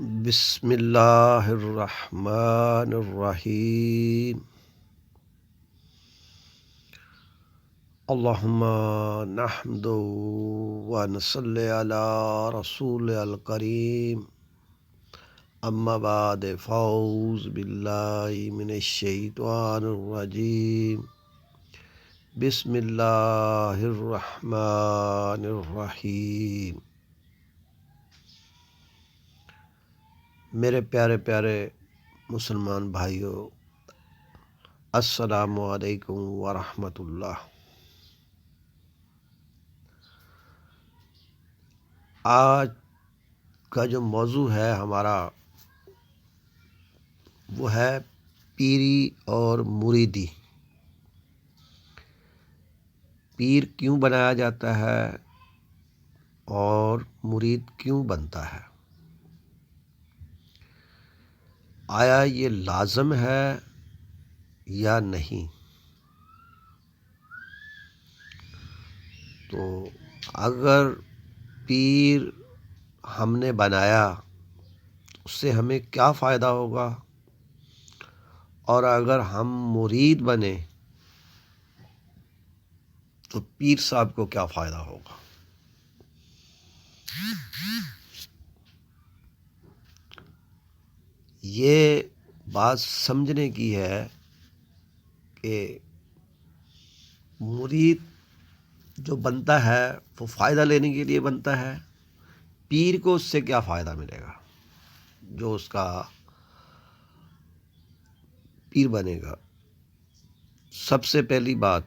بسم اللہ الرحمن الرحیم۔ اللہم نحمد و نصلی علی رسول الکریم، اما بعد فاعوذ باللہ من الشیطان الرجیم، بسم اللہ الرحمن الرحیم۔ میرے پیارے پیارے مسلمان بھائیوں، السلام علیکم ورحمۃ اللہ۔ آج کا جو موضوع ہے ہمارا وہ ہے پیری اور مریدی۔ پیر کیوں بنایا جاتا ہے اور مرید کیوں بنتا ہے؟ آیا یہ لازم ہے یا نہیں؟ تو اگر پیر ہم نے بنایا اس سے ہمیں کیا فائدہ ہوگا، اور اگر ہم مرید بنے تو پیر صاحب کو کیا فائدہ ہوگا؟ یہ بات سمجھنے کی ہے کہ مرید جو بنتا ہے وہ فائدہ لینے کے لیے بنتا ہے، پیر کو اس سے کیا فائدہ ملے گا جو اس کا پیر بنے گا۔ سب سے پہلی بات،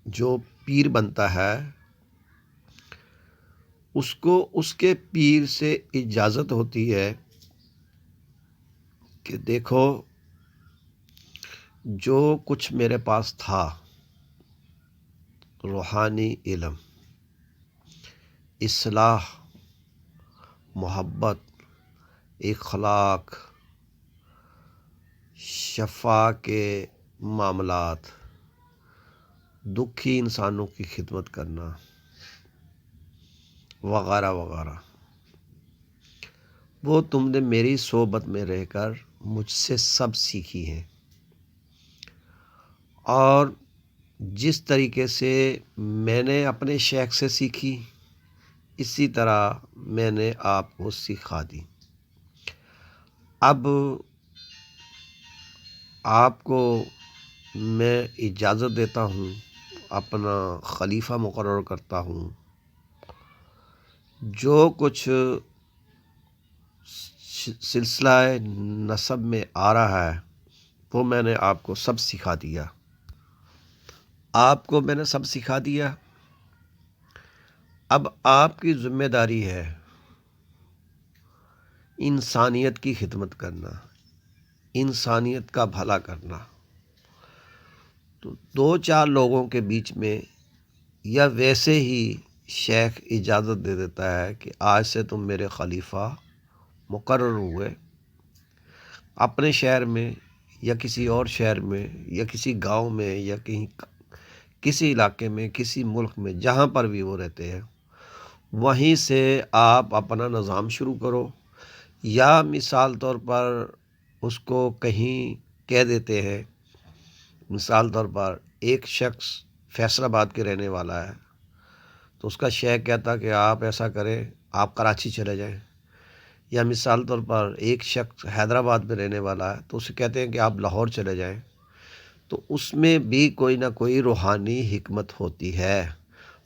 جو پیر بنتا ہے اس کو اس کے پیر سے اجازت ہوتی ہے کہ دیکھو جو کچھ میرے پاس تھا، روحانی علم، اصلاح، محبت، اخلاق، شفا کے معاملات، دکھی انسانوں کی خدمت کرنا وغیرہ وغیرہ، وہ تم نے میری صحبت میں رہ کر مجھ سے سب سیکھی ہیں، اور جس طریقے سے میں نے اپنے شیخ سے سیکھی اسی طرح میں نے آپ کو سکھا دی۔ اب آپ کو میں اجازت دیتا ہوں، اپنا خلیفہ مقرر کرتا ہوں، جو کچھ سلسلہ نسب میں آ رہا ہے وہ میں نے آپ کو سب سکھا دیا۔ آپ کو میں نے سب سکھا دیا، اب آپ کی ذمہ داری ہے انسانیت کی خدمت کرنا، انسانیت کا بھلا کرنا۔ تو دو چار لوگوں کے بیچ میں یا ویسے ہی شیخ اجازت دے دیتا ہے کہ آج سے تم میرے خلیفہ مقرر ہوئے، اپنے شہر میں یا کسی اور شہر میں یا کسی گاؤں میں یا کہیں کسی علاقے میں، کسی ملک میں، جہاں پر بھی وہ رہتے ہیں وہیں سے آپ اپنا نظام شروع کرو، یا مثال طور پر اس کو کہیں کہہ دیتے ہیں، مثال طور پر ایک شخص فیصل آباد کے رہنے والا ہے تو اس کا شیخ کہتا کہ آپ ایسا کریں، آپ کراچی چلے جائیں، یا مثال طور پر ایک شخص حیدرآباد میں رہنے والا ہے تو اسے کہتے ہیں کہ آپ لاہور چلے جائیں۔ تو اس میں بھی کوئی نہ کوئی روحانی حکمت ہوتی ہے،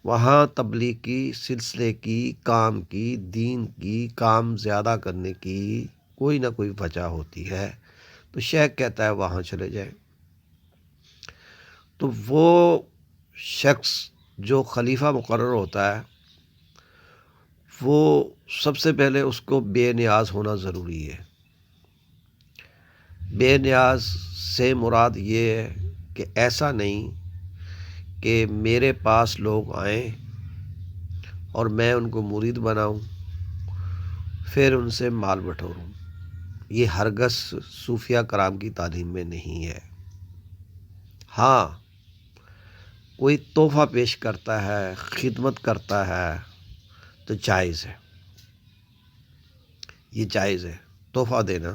وہاں تبلیغی سلسلے کی، کام کی، دین کی، کام زیادہ کرنے کی کوئی نہ کوئی وجہ ہوتی ہے، تو شیخ کہتا ہے وہاں چلے جائیں۔ تو وہ شخص جو خلیفہ مقرر ہوتا ہے وہ سب سے پہلے اس کو بے نیاز ہونا ضروری ہے۔ بے نیاز سے مراد یہ ہے کہ ایسا نہیں کہ میرے پاس لوگ آئیں اور میں ان کو مرید بناؤں پھر ان سے مال بٹوروں، یہ ہرگز صوفیہ کرام کی تعلیم میں نہیں ہے۔ ہاں، کوئی تحفہ پیش کرتا ہے، خدمت کرتا ہے تو جائز ہے، یہ جائز ہے۔ تحفہ دینا،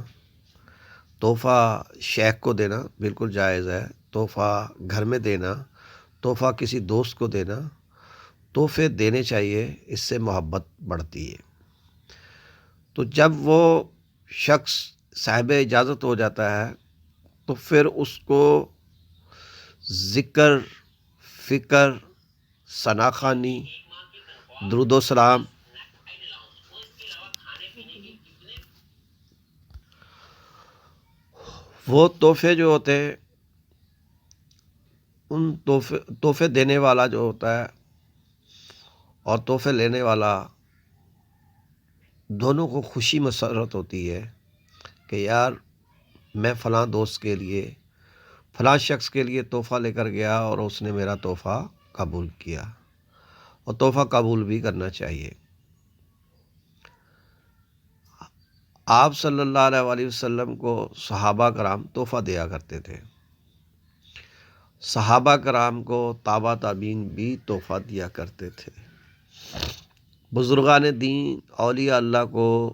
تحفہ شیخ کو دینا بالکل جائز ہے، تحفہ گھر میں دینا، تحفہ کسی دوست کو دینا، تحفے دینے چاہیے، اس سے محبت بڑھتی ہے۔ تو جب وہ شخص صاحب اجازت ہو جاتا ہے تو پھر اس کو ذکر، فکر، ثنا خوانی، درود و سلام، وہ تحفے جو ہوتے ہیں، ان تحفے دینے والا جو ہوتا ہے اور تحفے لینے والا، دونوں کو خوشی مسرت ہوتی ہے کہ یار میں فلاں دوست کے لیے، فلاں شخص کے لیے تحفہ لے کر گیا اور اس نے میرا تحفہ قبول کیا، اور تحفہ قبول بھی کرنا چاہیے۔ آپ صلی اللہ علیہ وآلہ وسلم کو صحابہ کرام تحفہ دیا کرتے تھے، صحابہ کرام کو تابع تابعین بھی تحفہ دیا کرتے تھے، بزرگان دین، اولیاء اللہ کو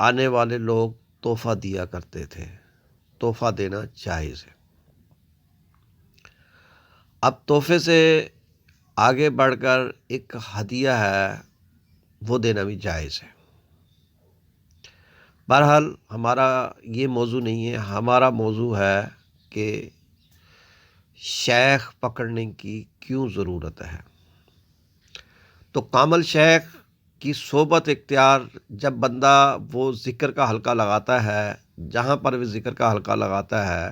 آنے والے لوگ تحفہ دیا کرتے تھے۔ تحفہ دینا جائز ہے۔ اب تحفے سے آگے بڑھ کر ایک ہدیہ ہے، وہ دینا بھی جائز ہے۔ بہرحال ہمارا یہ موضوع نہیں ہے، ہمارا موضوع ہے کہ شیخ پکڑنے کی کیوں ضرورت ہے۔ تو کامل شیخ کی صحبت اختیار، جب بندہ وہ ذکر کا حلقہ لگاتا ہے، جہاں پر بھی ذکر کا حلقہ لگاتا ہے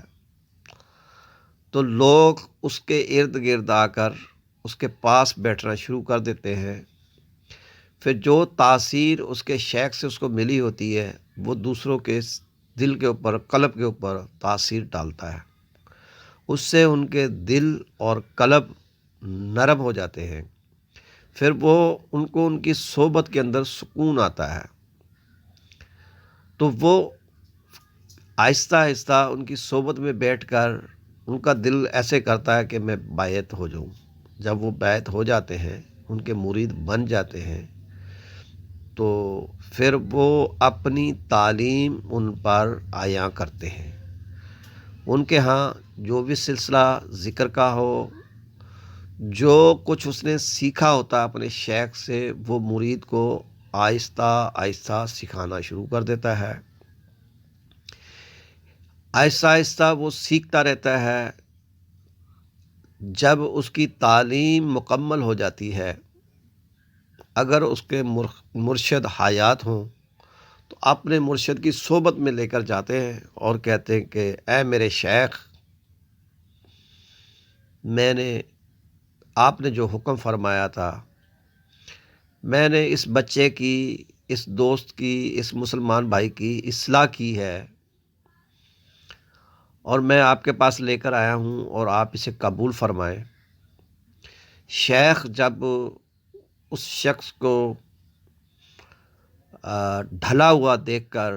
تو لوگ اس کے ارد گرد آ کر اس کے پاس بیٹھنا شروع کر دیتے ہیں۔ پھر جو تاثیر اس کے شیخ سے اس کو ملی ہوتی ہے وہ دوسروں کے دل کے اوپر، قلب کے اوپر تاثیر ڈالتا ہے، اس سے ان کے دل اور قلب نرم ہو جاتے ہیں، پھر وہ ان کو ان کی صحبت کے اندر سکون آتا ہے، تو وہ آہستہ آہستہ ان کی صحبت میں بیٹھ کر ان کا دل ایسے کرتا ہے کہ میں بیعت ہو جاؤں۔ جب وہ بیعت ہو جاتے ہیں، ان کے مرید بن جاتے ہیں، تو پھر وہ اپنی تعلیم ان پر عیاں کرتے ہیں۔ ان کے ہاں جو بھی سلسلہ ذکر کا ہو، جو کچھ اس نے سیکھا ہوتا ہے اپنے شیخ سے، وہ مرید کو آہستہ آہستہ سکھانا شروع کر دیتا ہے۔ آہستہ آہستہ وہ سیکھتا رہتا ہے۔ جب اس کی تعلیم مکمل ہو جاتی ہے، اگر اس کے مرشد حیات ہوں تو اپنے مرشد کی صحبت میں لے کر جاتے ہیں اور کہتے ہیں کہ اے میرے شیخ، میں نے، آپ نے جو حکم فرمایا تھا، میں نے اس بچے کی، اس دوست کی، اس مسلمان بھائی کی اصلاح کی ہے، اور میں آپ کے پاس لے کر آیا ہوں اور آپ اسے قبول فرمائیں۔ شیخ جب اس شخص کو ڈھلا ہوا دیکھ کر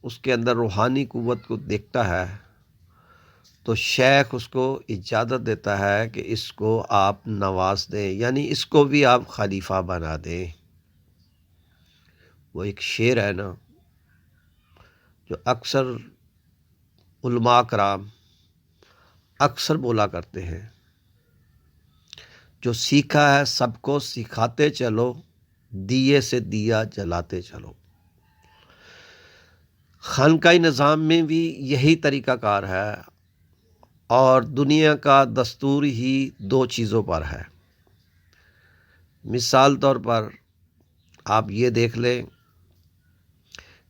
اس کے اندر روحانی قوت کو دیکھتا ہے تو شیخ اس کو اجازت دیتا ہے کہ اس کو آپ نواز دیں، یعنی اس کو بھی آپ خلیفہ بنا دیں۔ وہ ایک شعر ہے نا جو اکثر علماء کرام اکثر بولا کرتے ہیں، جو سیکھا ہے سب کو سکھاتے چلو، دیے سے دیا جلاتے چلو۔ خانقاہی نظام میں بھی یہی طریقہ کار ہے، اور دنیا کا دستور ہی دو چیزوں پر ہے۔ مثال طور پر آپ یہ دیکھ لیں،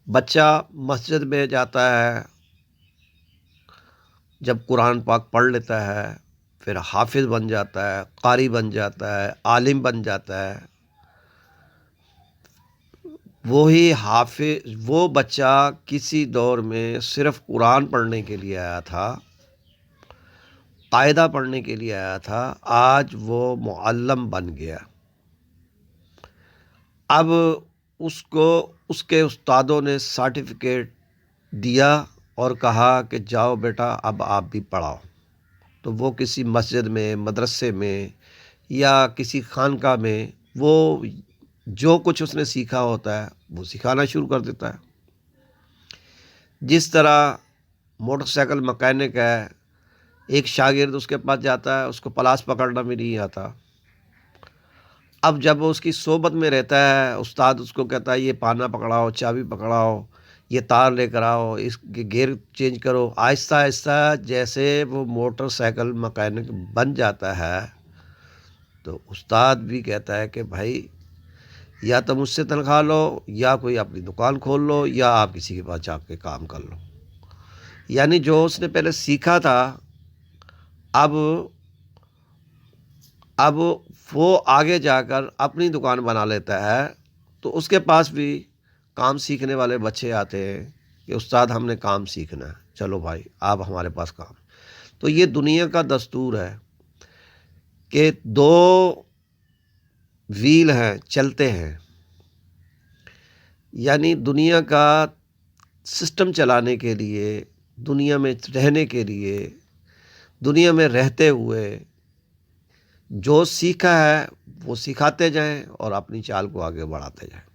بچہ مسجد میں جاتا ہے، جب قرآن پاک پڑھ لیتا ہے پھر حافظ بن جاتا ہے، قاری بن جاتا ہے، عالم بن جاتا ہے۔ وہی حافظ، وہ بچہ کسی دور میں صرف قرآن پڑھنے کے لیے آیا تھا، قاعدہ پڑھنے کے لیے آیا تھا، آج وہ معلم بن گیا۔ اب اس کو اس کے استادوں نے سرٹیفکیٹ دیا اور کہا کہ جاؤ بیٹا اب آپ بھی پڑھاؤ، تو وہ کسی مسجد میں، مدرسے میں یا کسی خانقاہ میں وہ جو کچھ اس نے سیکھا ہوتا ہے وہ سکھانا شروع کر دیتا ہے۔ جس طرح موٹر سائیکل مکینک ہے، ایک شاگرد اس کے پاس جاتا ہے، اس کو پلاس پکڑنا بھی نہیں آتا، اب جب وہ اس کی صحبت میں رہتا ہے، استاد اس کو کہتا ہے یہ پانا پکڑاؤ، چابی پکڑاؤ، یہ تار لے کر آؤ، اس کے گیئر چینج کرو، آہستہ آہستہ جیسے وہ موٹر سائیکل مکینک بن جاتا ہے، تو استاد بھی کہتا ہے کہ بھائی یا تو مجھ سے تنخواہ لو، یا کوئی اپنی دکان کھول لو، یا آپ کسی کے پاس جا کے کام کر لو۔ یعنی جو اس نے پہلے سیکھا تھا، اب وہ آگے جا کر اپنی دکان بنا لیتا ہے، تو اس کے پاس بھی کام سیکھنے والے بچے آتے ہیں کہ استاد ہم نے کام سیکھنا ہے، چلو بھائی آپ ہمارے پاس کام۔ تو یہ دنیا کا دستور ہے کہ دو ویل ہیں، چلتے ہیں، یعنی دنیا کا سسٹم چلانے کے لیے، دنیا میں رہنے کے لیے، دنیا میں رہتے ہوئے جو سیکھا ہے وہ سکھاتے جائیں اور اپنی چال کو آگے بڑھاتے جائیں۔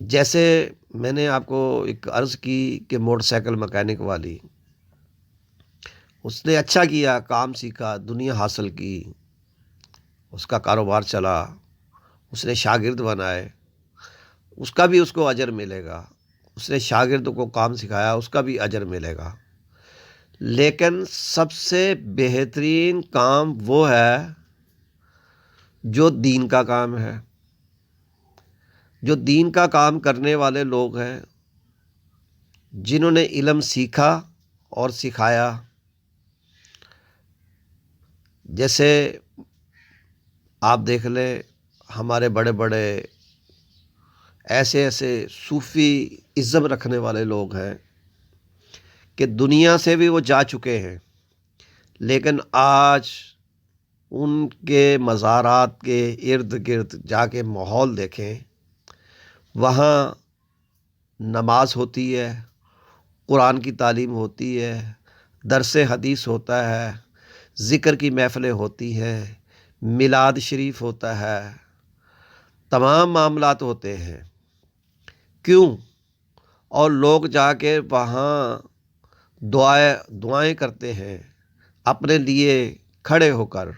جیسے میں نے آپ کو ایک عرض کی کہ موٹر سائیکل مکینک والی، اس نے اچھا کیا، کام سیکھا، دنیا حاصل کی، اس کا کاروبار چلا، اس نے شاگرد بنائے، اس کا بھی اس کو اجر ملے گا، اس نے شاگرد کو کام سکھایا، اس کا بھی اجر ملے گا۔ لیکن سب سے بہترین کام وہ ہے جو دین کا کام ہے، جو دین کا کام کرنے والے لوگ ہیں، جنہوں نے علم سیکھا اور سکھایا۔ جیسے آپ دیکھ لیں، ہمارے بڑے بڑے ایسے صوفی عزم رکھنے والے لوگ ہیں کہ دنیا سے بھی وہ جا چکے ہیں، لیکن آج ان کے مزارات کے ارد گرد جا کے ماحول دیکھیں، وہاں نماز ہوتی ہے، قرآن کی تعلیم ہوتی ہے، درس حدیث ہوتا ہے، ذکر کی محفلیں ہوتی ہیں، میلاد شریف ہوتا ہے، تمام معاملات ہوتے ہیں۔ کیوں؟ اور لوگ جا کے وہاں دعائیں کرتے ہیں، اپنے لیے کھڑے ہو کر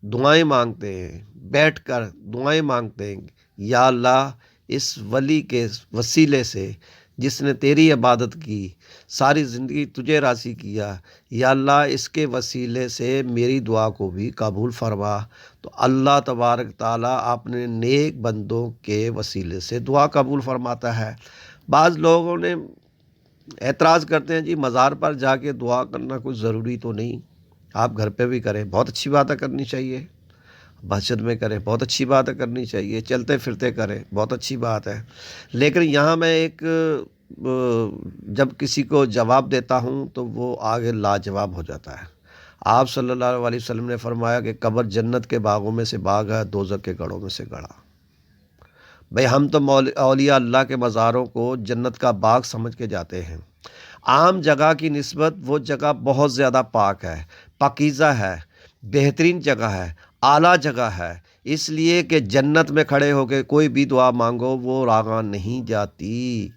دعائیں مانگتے ہیں، بیٹھ کر دعائیں مانگتے ہیں، یا اللہ اس ولی کے وسیلے سے جس نے تیری عبادت کی، ساری زندگی تجھے راضی کیا، یا اللہ اس کے وسیلے سے میری دعا کو بھی قبول فرما۔ تو اللہ تبارک تعالیٰ اپنے نیک بندوں کے وسیلے سے دعا قبول فرماتا ہے۔ بعض لوگوں نے اعتراض کرتے ہیں جی مزار پر جا کے دعا کرنا کوئی ضروری تو نہیں، آپ گھر پہ بھی کریں، بہت اچھی بات ہے، کرنی چاہیے، مسجد میں کریں، بہت اچھی بات ہے، کرنی چاہیے، چلتے پھرتے کریں، بہت اچھی بات ہے۔ لیکن یہاں میں ایک جب کسی کو جواب دیتا ہوں تو وہ آگے لاجواب ہو جاتا ہے۔ آپ صلی اللہ علیہ وسلم نے فرمایا کہ قبر جنت کے باغوں میں سے باغ ہے، دوزخ کے گڑھوں میں سے گڑھا۔ بھئی ہم تو اولیاء اللہ کے مزاروں کو جنت کا باغ سمجھ کے جاتے ہیں۔ عام جگہ کی نسبت وہ جگہ بہت زیادہ پاک ہے، پاکیزہ ہے، بہترین جگہ ہے، اعلیٰ جگہ ہے، اس لیے کہ جنت میں کھڑے ہو کے کوئی بھی دعا مانگو وہ راغاں نہیں جاتی۔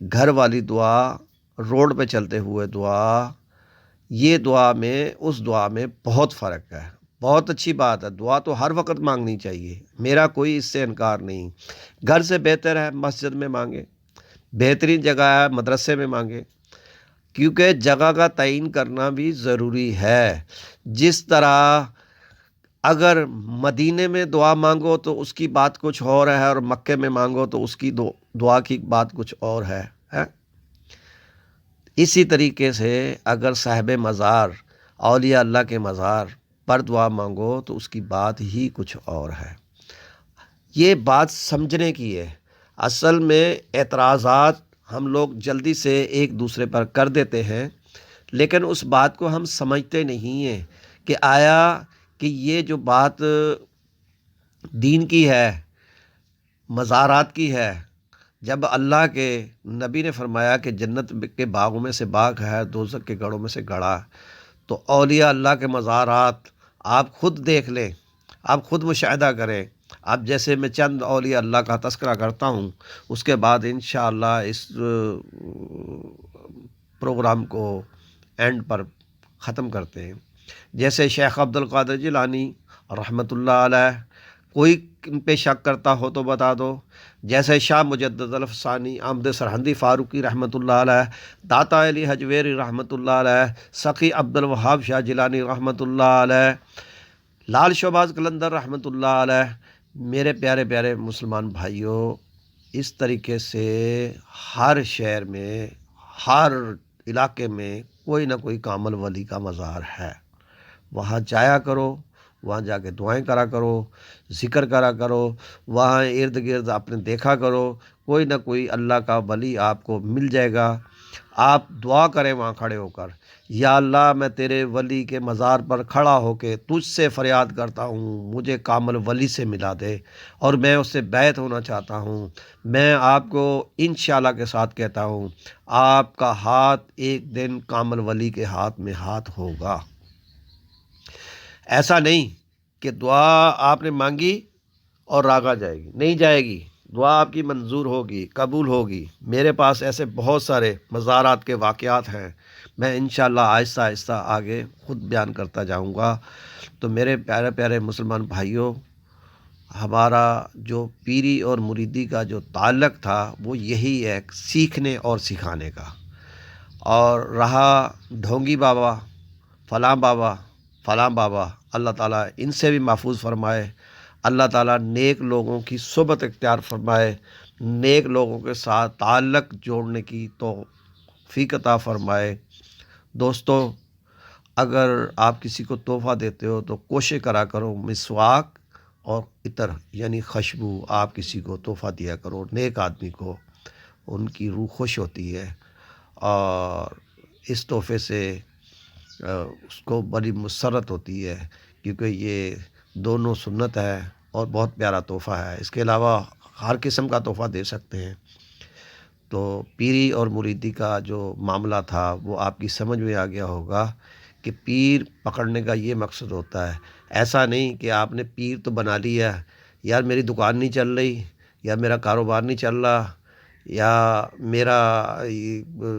گھر والی دعا، روڈ پہ چلتے ہوئے دعا، یہ دعا میں اس دعا میں بہت فرق ہے۔ بہت اچھی بات ہے، دعا تو ہر وقت مانگنی چاہیے، میرا کوئی اس سے انکار نہیں۔ گھر سے بہتر ہے مسجد میں مانگے، بہترین جگہ ہے مدرسے میں مانگے، کیونکہ جگہ کا تعین کرنا بھی ضروری ہے۔ جس طرح اگر مدینے میں دعا مانگو تو اس کی بات کچھ اور ہے، اور مکے میں مانگو تو اس کی دعا کی بات کچھ اور ہے۔ اسی طریقے سے اگر صاحب مزار، اولیاء اللہ کے مزار پر دعا مانگو تو اس کی بات ہی کچھ اور ہے۔ یہ بات سمجھنے کی ہے۔ اصل میں اعتراضات ہم لوگ جلدی سے ایک دوسرے پر کر دیتے ہیں، لیکن اس بات کو ہم سمجھتے نہیں ہیں کہ آیا کہ یہ جو بات دین کی ہے، مزارات کی ہے، جب اللہ کے نبی نے فرمایا کہ جنت کے باغوں میں سے باغ ہے، دوزخ کے گڑھوں میں سے گڑھا، تو اولیاء اللہ کے مزارات آپ خود دیکھ لیں، آپ خود مشاہدہ کریں، اب جیسے میں چند اولیاء اللہ کا تذکرہ کرتا ہوں، اس کے بعد انشاءاللہ اس پروگرام کو اینڈ پر ختم کرتے ہیں۔ جیسے شیخ عبد القادر جیلانی رحمۃ اللہ علیہ، کوئی ان پہ شک کرتا ہو تو بتا دو۔ جیسے شاہ مجدد الفسانی احمد سرہندی فاروقی رحمۃ اللہ علیہ، داتا علی حجویری رحمۃ اللہ علیہ، سخی عبد الوہاب شاہ جیلانی رحمۃ اللہ علیہ، لال شہباز قلندر رحمۃ اللہ علیہ۔ میرے پیارے پیارے مسلمان بھائیوں، اس طریقے سے ہر شہر میں، ہر علاقے میں کوئی نہ کوئی کامل ولی کا مزار ہے، وہاں جایا کرو، وہاں جا کے دعائیں کرا کرو، ذکر کرا کرو، وہاں ارد گرد آپ نے دیکھا کرو، کوئی نہ کوئی اللہ کا ولی آپ کو مل جائے گا۔ آپ دعا کریں وہاں کھڑے ہو کر، یا اللہ میں تیرے ولی کے مزار پر کھڑا ہو کے تجھ سے فریاد کرتا ہوں، مجھے کامل ولی سے ملا دے، اور میں اس سے بیعت ہونا چاہتا ہوں۔ میں آپ کو انشاءاللہ کے ساتھ کہتا ہوں، آپ کا ہاتھ ایک دن کامل ولی کے ہاتھ میں ہاتھ ہوگا۔ ایسا نہیں کہ دعا آپ نے مانگی اور راگا جائے گی، نہیں جائے گی، دعا آپ کی منظور ہوگی، قبول ہوگی۔ میرے پاس ایسے بہت سارے مزارات کے واقعات ہیں، میں انشاءاللہ آہستہ آہستہ آگے خود بیان کرتا جاؤں گا۔ تو میرے پیارے پیارے مسلمان بھائیوں، ہمارا جو پیری اور مریدی کا جو تعلق تھا وہ یہی ہے، سیکھنے اور سکھانے کا۔ اور رہا ڈھونگی بابا، فلاں بابا، فلاں بابا، اللہ تعالیٰ ان سے بھی محفوظ فرمائے، اللہ تعالیٰ نیک لوگوں کی صحبت اختیار فرمائے، نیک لوگوں کے ساتھ تعلق جوڑنے کی توفیق عطا فرمائے۔ دوستو، اگر آپ کسی کو تحفہ دیتے ہو تو کوشش کرا کرو مسواک اور عطر یعنی خوشبو آپ کسی کو تحفہ دیا کرو، نیک آدمی کو، ان کی روح خوش ہوتی ہے، اور اس تحفے سے اس کو بڑی مسرت ہوتی ہے، کیونکہ یہ دونوں سنت ہے اور بہت پیارا تحفہ ہے۔ اس کے علاوہ ہر قسم کا تحفہ دے سکتے ہیں۔ تو پیری اور مریدی کا جو معاملہ تھا وہ آپ کی سمجھ میں آ گیا ہوگا کہ پیر پکڑنے کا یہ مقصد ہوتا ہے۔ ایسا نہیں کہ آپ نے پیر تو بنا لیا، یار میری دکان نہیں چل رہی، یا میرا کاروبار نہیں چل رہا، یا میرا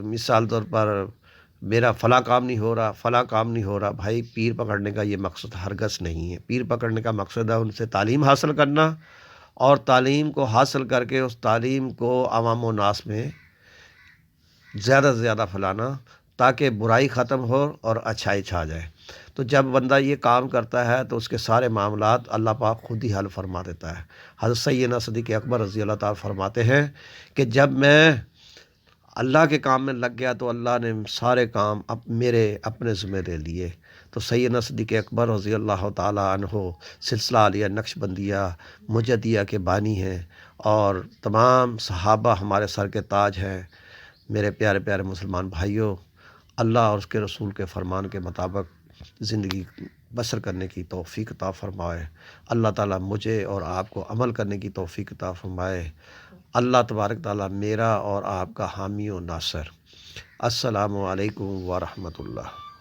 مثال طور پر میرا فلاں کام نہیں ہو رہا، فلاں کام نہیں ہو رہا۔ بھائی، پیر پکڑنے کا یہ مقصد ہرگز نہیں ہے۔ پیر پکڑنے کا مقصد ہے ان سے تعلیم حاصل کرنا، اور تعلیم کو حاصل کر کے اس تعلیم کو عوام و ناس میں زیادہ سے زیادہ پھیلانا، تاکہ برائی ختم ہو اور اچھائی چھا جائے۔ تو جب بندہ یہ کام کرتا ہے تو اس کے سارے معاملات اللہ پاک خود ہی حل فرما دیتا ہے۔ حضرت سیدنا صدیق اکبر رضی اللہ تعالیٰ فرماتے ہیں کہ جب میں اللہ کے کام میں لگ گیا تو اللہ نے سارے کام میرے اپنے ذمہ دے لیے۔ تو سیدنا صدیق اکبر رضی اللہ تعالیٰ عنہ سلسلہ عالیہ نقش بندیہ مجدیہ کے بانی ہیں، اور تمام صحابہ ہمارے سر کے تاج ہیں۔ میرے پیارے پیارے مسلمان بھائیوں، اللہ اور اس کے رسول کے فرمان کے مطابق زندگی بسر کرنے کی توفیق عطا فرمائے۔ اللہ تعالیٰ مجھے اور آپ کو عمل کرنے کی توفیق عطا فرمائے۔ اللہ تبارک تعالیٰ میرا اور آپ کا حامی و ناصر۔ السلام علیکم ورحمۃ اللہ۔